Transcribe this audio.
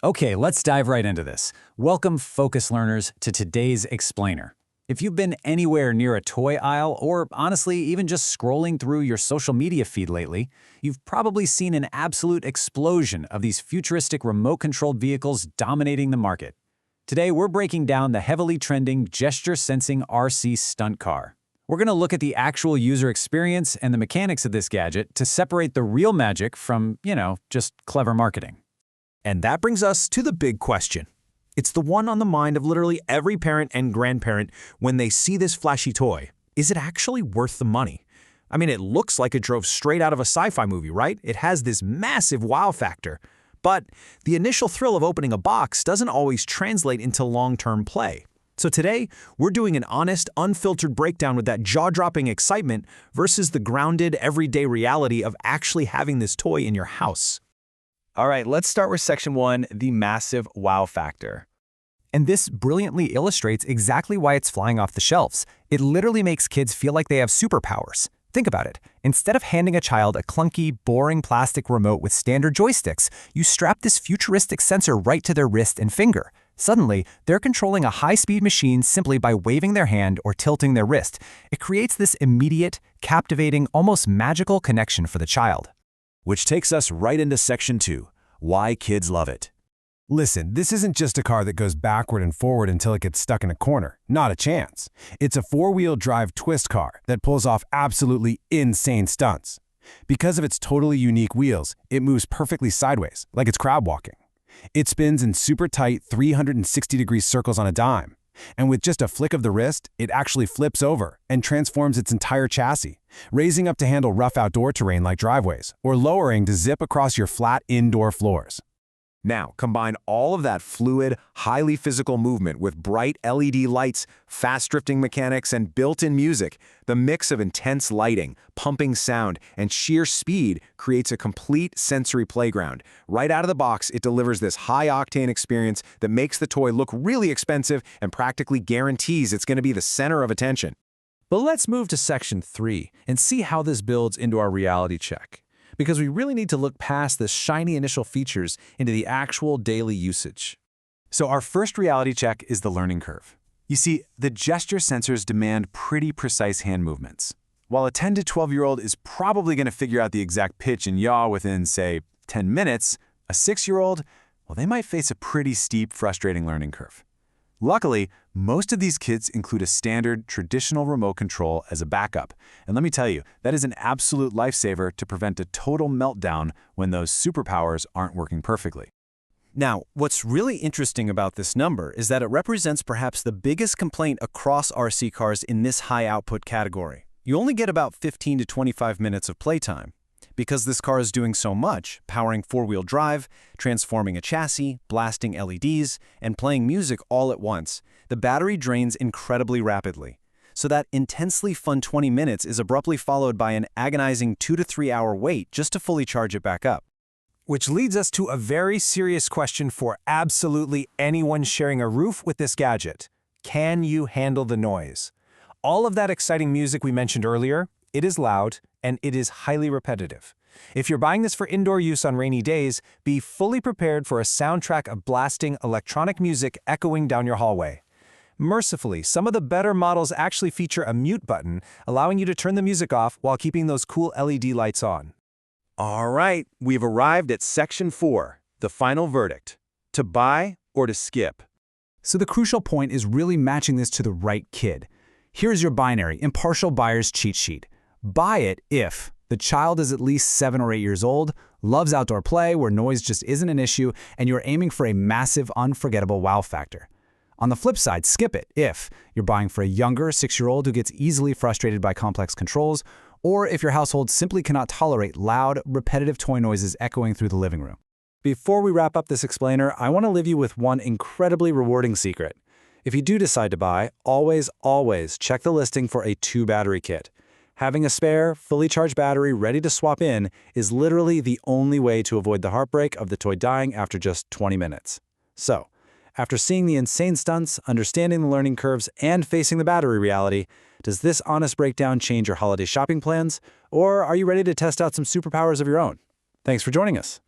Okay, let's dive right into this. Welcome, focus learners, to today's explainer. If you've been anywhere near a toy aisle, or honestly, even just scrolling through your social media feed lately, you've probably seen an absolute explosion of these futuristic remote-controlled vehicles dominating the market. Today, we're breaking down the heavily trending gesture-sensing RC stunt car. We're going to look at the actual user experience and the mechanics of this gadget to separate the real magic from, just clever marketing. And that brings us to the big question. It's the one on the mind of literally every parent and grandparent when they see this flashy toy. Is it actually worth the money? I mean, it looks like it drove straight out of a sci-fi movie, right? It has this massive wow factor. But the initial thrill of opening a box doesn't always translate into long-term play. So today, we're doing an honest, unfiltered breakdown with that jaw-dropping excitement versus the grounded, everyday reality of actually having this toy in your house. All right, let's start with section 1, the massive wow factor. And this brilliantly illustrates exactly why it's flying off the shelves. It literally makes kids feel like they have superpowers. Think about it. Instead of handing a child a clunky, boring plastic remote with standard joysticks, you strap this futuristic sensor right to their wrist and finger. Suddenly, they're controlling a high-speed machine simply by waving their hand or tilting their wrist. It creates this immediate, captivating, almost magical connection for the child. Which takes us right into section 2, why kids love it. Listen, this isn't just a car that goes backward and forward until it gets stuck in a corner. Not a chance. It's a four-wheel drive twist car that pulls off absolutely insane stunts. Because of its totally unique wheels, it moves perfectly sideways, like it's crab walking. It spins in super tight 360-degree circles on a dime. And with just a flick of the wrist, it actually flips over and transforms its entire chassis, raising up to handle rough outdoor terrain like driveways, or lowering to zip across your flat indoor floors. Now, combine all of that fluid, highly physical movement with bright LED lights, fast-drifting mechanics, and built-in music. The mix of intense lighting, pumping sound, and sheer speed creates a complete sensory playground. Right out of the box, it delivers this high-octane experience that makes the toy look really expensive and practically guarantees it's going to be the center of attention. But let's move to section 3 and see how this builds into our reality check. Because we really need to look past the shiny initial features into the actual daily usage. So our first reality check is the learning curve. You see, the gesture sensors demand pretty precise hand movements. While a 10 to 12-year-old is probably going to figure out the exact pitch and yaw within, say, 10 minutes, a 6-year-old, well, they might face a pretty steep, frustrating learning curve. Luckily, most of these kids include a standard, traditional remote control as a backup. And let me tell you, that is an absolute lifesaver to prevent a total meltdown when those superpowers aren't working perfectly. Now, what's really interesting about this number is that it represents perhaps the biggest complaint across RC cars in this high-output category. You only get about 15 to 25 minutes of playtime. Because this car is doing so much, powering four-wheel drive, transforming a chassis, blasting LEDs, and playing music all at once, the battery drains incredibly rapidly. So that intensely fun 20 minutes is abruptly followed by an agonizing 2 to 3 hour wait just to fully charge it back up. Which leads us to a very serious question for absolutely anyone sharing a roof with this gadget. Can you handle the noise? All of that exciting music we mentioned earlier, it is loud, and it is highly repetitive. If you're buying this for indoor use on rainy days, be fully prepared for a soundtrack of blasting electronic music echoing down your hallway. Mercifully, some of the better models actually feature a mute button, allowing you to turn the music off while keeping those cool LED lights on. All right, we've arrived at section 4, the final verdict. To buy or to skip? So the crucial point is really matching this to the right kid. Here's your binary, impartial buyer's cheat sheet. Buy it if the child is at least 7 or 8 years old, loves outdoor play where noise just isn't an issue, and you're aiming for a massive, unforgettable wow factor. On the flip side, skip it if you're buying for a younger 6-year-old who gets easily frustrated by complex controls, or if your household simply cannot tolerate loud, repetitive toy noises echoing through the living room. Before we wrap up this explainer, I want to leave you with one incredibly rewarding secret. If you do decide to buy, always check the listing for a 2-battery kit. Having a spare, fully charged battery ready to swap in is literally the only way to avoid the heartbreak of the toy dying after just 20 minutes. So, after seeing the insane stunts, understanding the learning curves, and facing the battery reality, does this honest breakdown change your holiday shopping plans? Or are you ready to test out some superpowers of your own? Thanks for joining us.